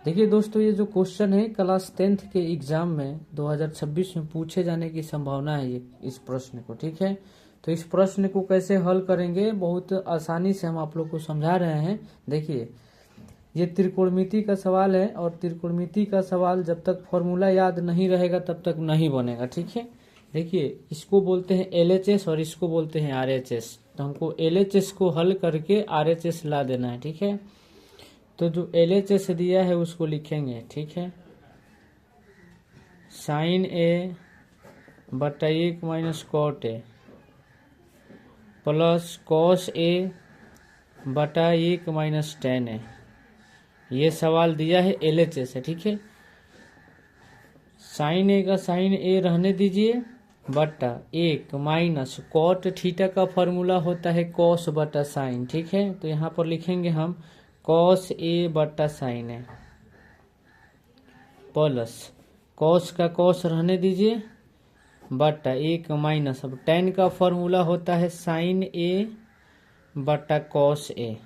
देखिए दोस्तों, ये जो क्वेश्चन है क्लास 10th के एग्जाम में 2026 में पूछे जाने की संभावना है ये इस प्रश्न को। ठीक है, तो इस प्रश्न को कैसे हल करेंगे बहुत आसानी से हम आप लोग को समझा रहे हैं। देखिए, ये त्रिकोणमिति का सवाल है और त्रिकोणमिति का सवाल जब तक फॉर्मूला याद नहीं रहेगा तब तक नहीं बनेगा। ठीक है, देखिए इसको बोलते हैं LHS और इसको बोलते हैं RHS। तो हमको LHS को हल करके RHS ला देना है। ठीक है, तो जो LHS दिया है उसको लिखेंगे। ठीक है, साइन ए बटा 1 minus cot a plus cos a बटा 1 माइनस टेन ए, ये सवाल दिया है LHS है। ठीक है, साइन ए का साइन ए रहने दीजिए बटा 1 माइनस कॉट थीटा का फॉर्मूला होता है कॉस बटा साइन। ठीक है, तो यहाँ पर लिखेंगे हम कॉस ए बटा साइन ए प्लस कॉस का कॉस रहने दीजिए बटा 1 माइनस, अब टेन का फॉर्मूला होता है साइन ए बटा कॉस ए।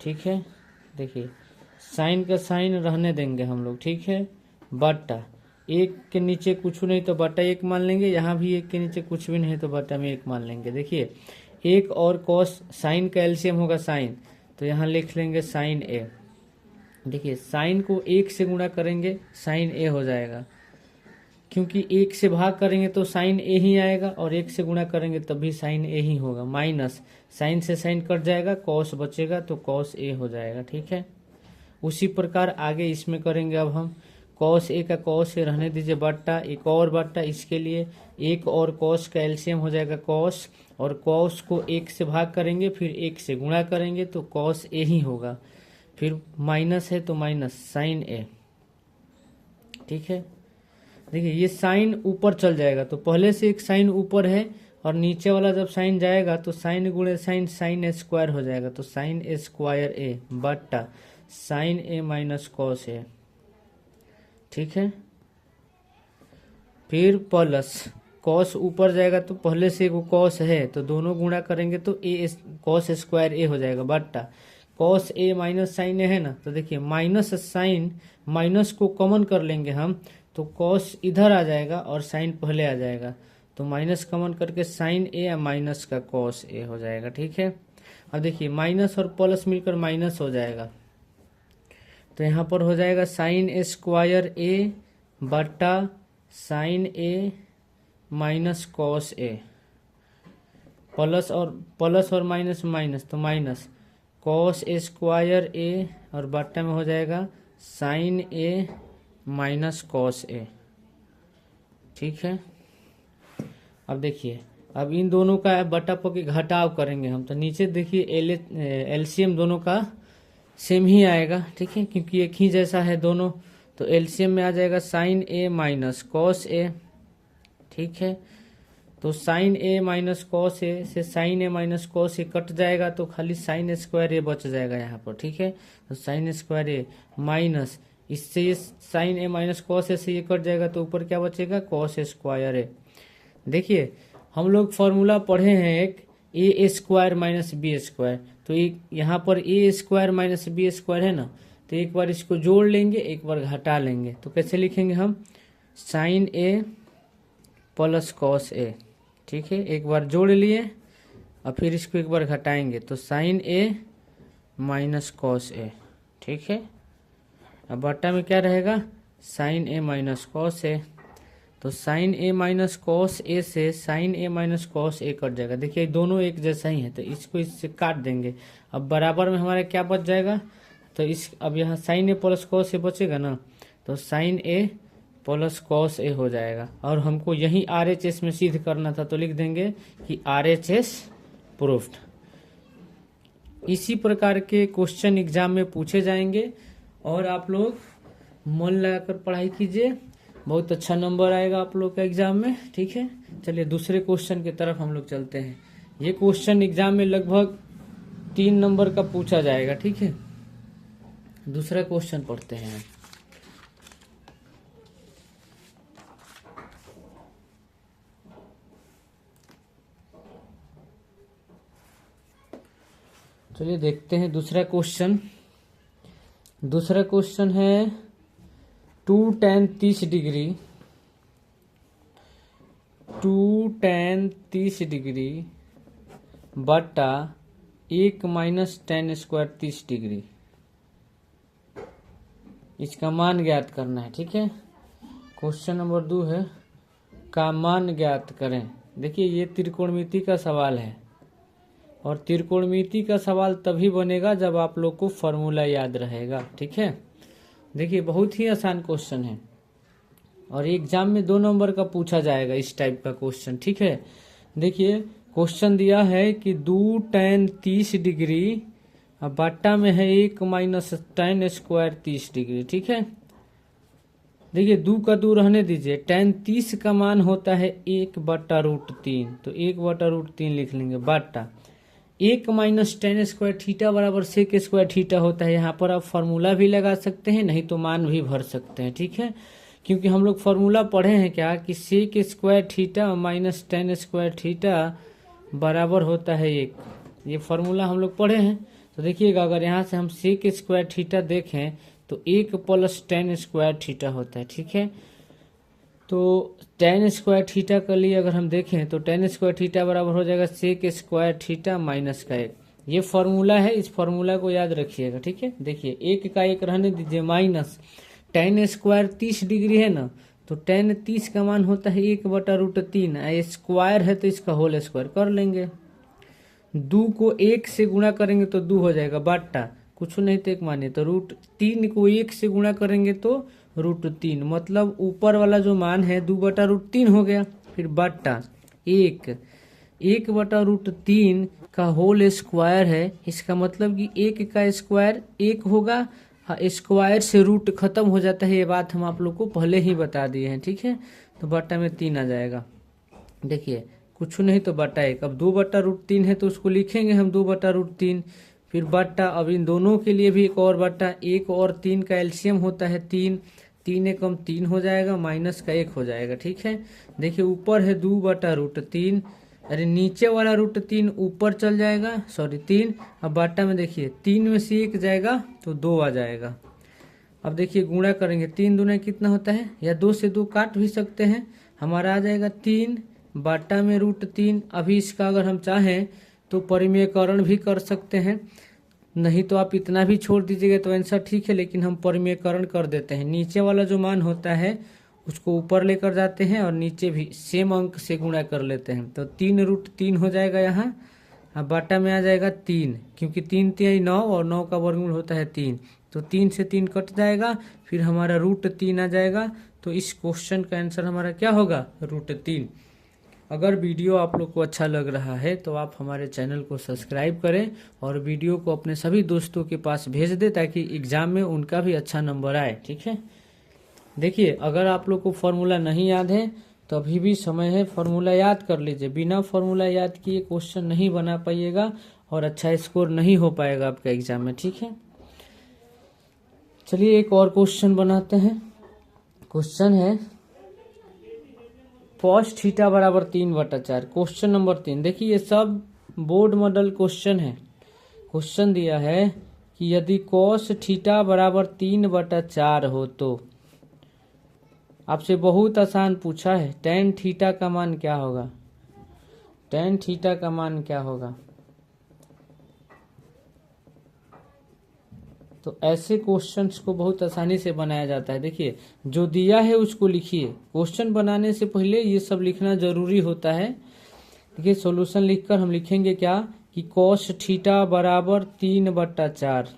ठीक है, देखिए साइन का साइन रहने देंगे हम लोग। ठीक है, बटा 1 के नीचे कुछ नहीं तो बटा 1 मान लेंगे, यहाँ भी 1 के नीचे कुछ भी नहीं तो बटा में 1 मान लेंगे। देखिए 1 और कॉस, साइन का एलसीएम होगा साइन, तो यहाँ लिख लेंगे साइन ए। देखिए साइन को 1 से गुणा करेंगे साइन ए हो जाएगा, क्योंकि 1 से भाग करेंगे तो साइन ए ही आएगा और 1 से गुणा करेंगे तब भी साइन ए ही होगा। माइनस साइन से साइन कट जाएगा, कॉस बचेगा तो कॉस ए हो जाएगा। ठीक है, उसी प्रकार आगे इसमें करेंगे। अब हम कॉस ए का कॉस ए रहने दीजिए बट्टा एक और बट्टा, इसके लिए 1 और कॉस का एलसीएम हो जाएगा कॉस, और कॉस को 1 से भाग करेंगे फिर 1 से गुणा करेंगे तो कॉस ए ही होगा, फिर माइनस है तो माइनस साइन ए। ठीक है, देखिए ये साइन ऊपर चल जाएगा तो पहले से एक साइन ऊपर है और नीचे वाला जब साइन जाएगा तो साइन गुणे साइन, साइन ए स्क्वायर हो जाएगा, तो साइन ए स्क्वायर ए बट्टा sign A minus cos A. ठीक है, फिर प्लस कॉस ऊपर जाएगा तो पहले से वो कॉस है तो दोनों गुणा करेंगे तो ए कॉस स्क्वायर ए हो जाएगा बट्टा कॉस ए माइनस साइन ए है ना, तो देखिए माइनस साइन, माइनस को कॉमन कर लेंगे हम तो कॉस इधर आ जाएगा और साइन पहले आ जाएगा, तो माइनस कॉमन करके साइन ए या माइनस का कॉस ए हो जाएगा। ठीक है, अब देखिए माइनस और प्लस मिलकर माइनस हो जाएगा, तो यहाँ पर हो जाएगा साइन ए स्क्वायर ए बटा sign A minus cos A, plus और माइनस माइनस तो माइनस कॉस ए स्क्वायर ए और बट्टा में हो जाएगा sign A minus cos A. ठीक है, अब देखिए अब इन दोनों का बटा के घटाव करेंगे हम, तो नीचे देखिए एलसीएम दोनों का सेम ही आएगा। ठीक है, क्योंकि एक ही जैसा है दोनों, तो एलसीएम में आ जाएगा sign A minus cos A. ठीक है, तो sign A minus cos A से sign A minus cos A cut जाएगा तो खाली साइन स्क्वायर ए बच जाएगा यहाँ पर। ठीक है, तो साइन स्क्वायर ए माइनस, इससे ये sign A minus cos A से ये कट जाएगा तो ऊपर क्या बचेगा कॉस स्क्वायर ए। देखिए हम लोग फॉर्मूला पढ़े हैं एक ए स्क्वायर माइनस बी स्क्वायर, तो एक यहाँ पर ए स्क्वायर माइनस बी स्क्वायर है ना, तो एक बार इसको जोड़ लेंगे एक बार घटा लेंगे, तो कैसे लिखेंगे हम साइन ए प्लस कॉस ए। ठीक है, एक बार जोड़ लिए और फिर इसको एक बार घटाएंगे तो sign A minus cos A. ठीक है, अब बट्टा में क्या रहेगा sign A minus cos A, तो sign A minus cos A से sign A minus cos A cut जाएगा। देखिए दोनों एक जैसा ही है तो इसको इससे काट देंगे, अब बराबर में हमारा क्या बच जाएगा, तो इस अब यहाँ साइन ए प्लस कॉस ए बचेगा ना, तो साइन ए प्लस कॉस ए हो जाएगा, और हमको यही RHS में सिद्ध करना था तो लिख देंगे कि RHS प्रूफ्ड। इसी प्रकार के क्वेश्चन एग्जाम में पूछे जाएंगे और आप लोग मन लगाकर पढ़ाई कीजिए, बहुत अच्छा नंबर आएगा आप लोग का एग्जाम में। ठीक है, चलिए दूसरे क्वेश्चन की तरफ हम लोग चलते हैं। ये क्वेश्चन एग्जाम में लगभग 3 नंबर का पूछा जाएगा। ठीक है, दूसरा क्वेश्चन पढ़ते हैं। चलिए देखते हैं दूसरा क्वेश्चन। दूसरा क्वेश्चन है 2 tan 30 डिग्री 2 tan 30 डिग्री बटा 1 माइनस tan स्क्वायर 30 डिग्री, इसका मान ज्ञात करना है। ठीक है, क्वेश्चन नंबर 2 है का मान ज्ञात करें। देखिए ये त्रिकोणमिति का सवाल है और त्रिकोणमिति का सवाल तभी बनेगा जब आप लोग को फॉर्मूला याद रहेगा। ठीक है, देखिए बहुत ही आसान क्वेश्चन है और एग्जाम में 2 नंबर का पूछा जाएगा इस टाइप का क्वेश्चन। ठीक है, देखिए क्वेश्चन दिया है कि 2 tan 30 डिग्री बट्टा में है 1 माइनस tan स्क्वायर 30 डिग्री। ठीक है, देखिए 2 का 2 रहने दीजिए, tan 30 का मान होता है 1/√3, तो 1/√3 लिख लेंगे बट्टा 1 माइनस tan स्क्वायर थीटा बराबर सेक स्क्वायर थीटा होता है। यहाँ पर आप फार्मूला भी लगा सकते हैं, नहीं तो मान भी भर सकते हैं। ठीक है, क्योंकि हम लोग फार्मूला पढ़े हैं क्या कि sec square theta minus tan square theta बराबर होता है 1, ये फार्मूला हम लोग पढ़े हैं। तो देखिएगा अगर यहाँ से हम सेक स्क्वायर थीटा देखें तो 1 प्लस tan स्क्वायर थीटा होता है। ठीक है, तो tan स्क्वायर थीटा के लिए अगर हम देखें तो tan स्क्वायर थीटा बराबर हो जाएगा सेक स्क्वायर थीटा माइनस का 1। ये फार्मूला है, इस फार्मूला को याद रखिएगा। ठीक है, देखिए 1 का 1 रहने दीजिए माइनस tan स्क्वायर 30 डिग्री है ना, तो tan 30 का मान होता है 1/√3, स्क्वायर है तो इसका होल स्क्वायर कर लेंगे। 2 को 1 से गुणा करेंगे तो 2 हो जाएगा बट्टा कुछ नहीं तो 1 मानिए, तो √3 को 1 से गुणा करेंगे तो √3, मतलब ऊपर वाला जो मान है 2/√3 हो गया। फिर बट्टा 1/√3 का होल स्क्वायर है, इसका मतलब कि 1 का स्क्वायर 1 होगा। हाँ, स्क्वायर से रूट खत्म हो जाता है, ये बात हम आप लोग को पहले ही बता दिए हैं। ठीक है, तो बट्टा में 3 आ जाएगा। देखिए कुछ नहीं तो बट्टा 1, अब 2/√3 है तो उसको लिखेंगे हम 2/√3, फिर बट्टा अब इन दोनों के लिए भी एक और बट्टा, 1 और 3 का एलसीएम होता है 3, 3 एकम 3 हो जाएगा, माइनस का 1 हो जाएगा। ठीक है, देखिए ऊपर है 2/√3, अरे नीचे वाला √3 ऊपर चल जाएगा, सॉरी 3, अब बट्टा में देखिए 3 में से 1 जाएगा तो 2 आ जाएगा। अब देखिए गुणा करेंगे, 3 दूना कितना होता है, या 2 से 2 काट भी सकते हैं, हमारा आ जाएगा 3 बट्टा में √3। अभी इसका अगर हम चाहें तो परिमेयकरण भी कर सकते हैं, नहीं तो आप इतना भी छोड़ दीजिएगा तो आंसर ठीक है, लेकिन हम परिमेयकरण कर देते हैं। नीचे वाला जो मान होता है उसको ऊपर लेकर जाते हैं और नीचे भी सेम अंक से गुणा कर लेते हैं, तो 3√3 हो जाएगा यहाँ। अब बट्टा में आ जाएगा 3, क्योंकि 3 3 9 और 9 का वर्गमूल होता है 3, तो 3 से 3 कट जाएगा, फिर हमारा √3 आ जाएगा। तो इस क्वेश्चन का आंसर हमारा क्या होगा, √3। अगर वीडियो आप लोग को अच्छा लग रहा है तो आप हमारे चैनल को सब्सक्राइब करें और वीडियो को अपने सभी दोस्तों के पास भेज दें ताकि एग्जाम में उनका भी अच्छा नंबर आए। ठीक है, देखिए अगर आप लोग को फॉर्मूला नहीं याद है तो अभी भी समय है, फॉर्मूला याद कर लीजिए। बिना फॉर्मूला याद किए क्वेश्चन नहीं बना पाइएगा और अच्छा स्कोर नहीं हो पाएगा आपका एग्जाम में। ठीक है, चलिए एक और क्वेश्चन बनाते हैं। क्वेश्चन है cos थीटा बराबर 3/4। क्वेश्चन नंबर 3, देखिए ये सब बोर्ड मॉडल क्वेश्चन है। क्वेश्चन दिया है कि यदि cos थीटा बराबर 3/4 हो तो आपसे बहुत आसान पूछा है tan थीटा का मान क्या होगा, tan थीटा का मान क्या होगा। तो ऐसे क्वेश्चंस को बहुत आसानी से बनाया जाता है। देखिए जो दिया है उसको लिखिए, क्वेश्चन बनाने से पहले ये सब लिखना जरूरी होता है। देखिए सॉल्यूशन लिखकर हम लिखेंगे क्या कि cos थीटा बराबर 3/4।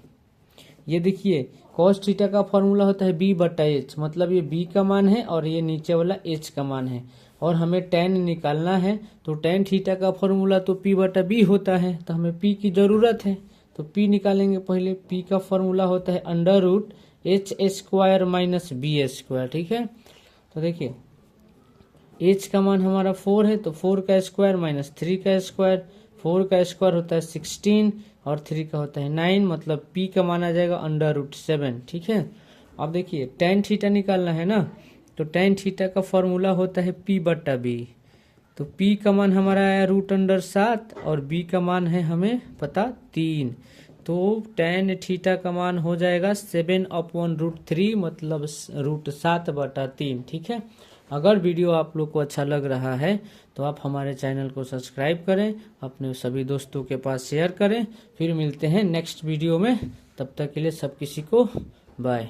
ये देखिए cos थीटा का फॉर्मूला होता है b/h, मतलब ये b का मान है और ये नीचे वाला h का मान है, और हमें tan निकालना है तो tan थीटा का फॉर्मूला तो p/b होता है, तो हमें p की जरूरत है तो p निकालेंगे। पहले p का फॉर्मूला होता है √h² माइनस b²। ठीक है, तो देखिए h का मान हमारा 4 है तो 4 का स्क्वायर माइनस 3 का स्क्वायर, 4 का स्क्वायर होता है 16 और 3 का होता है 9, मतलब p का मान आ जाएगा √7। ठीक है, अब देखिए tan थीटा निकालना है ना, तो tan थीटा का फॉर्मूला होता है p/b, तो p का मान हमारा आया √7 और b का मान है हमें पता 3, तो tan थीटा का मान हो जाएगा 7/√3 मतलब √7/3। ठीक है। अगर वीडियो आप लोग को अच्छा लग रहा है तो आप हमारे चैनल को सब्सक्राइब करें, अपने सभी दोस्तों के पास शेयर करें। फिर मिलते हैं नेक्स्ट वीडियो में, तब तक के लिए सब किसी को बाय।